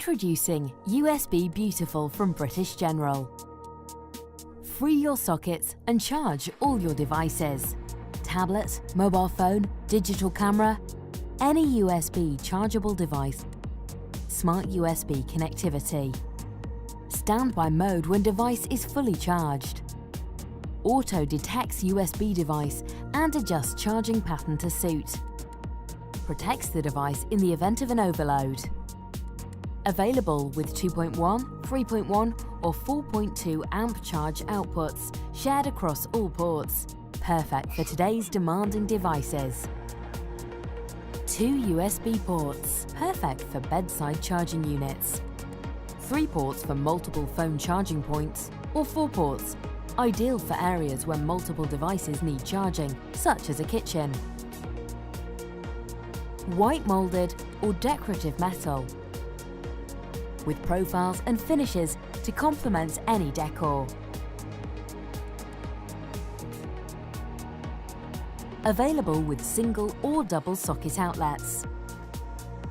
Introducing USBeautiful from British General. Free your sockets and charge all your devices. Tablet, mobile phone, digital camera, any USB chargeable device. Smart USB connectivity. Standby mode when device is fully charged. Auto detects USB device and adjusts charging pattern to suit. Protects the device in the event of an overload. Available with 2.1, 3.1 or 4.2 amp charge outputs shared across all ports. Perfect for today's demanding devices. 2 USB ports, perfect for bedside charging units. 3 ports for multiple phone charging points, or 4 ports, ideal for areas where multiple devices need charging, such as a kitchen. White molded or decorative metal, with profiles and finishes to complement any decor. Available with single or double socket outlets.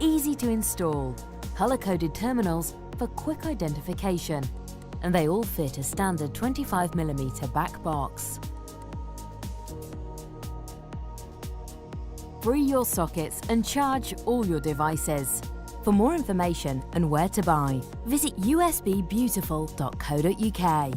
Easy to install, color-coded terminals for quick identification, and they all fit a standard 25mm back box. Free your sockets and charge all your devices. For more information and where to buy, visit usbebeautiful.co.uk.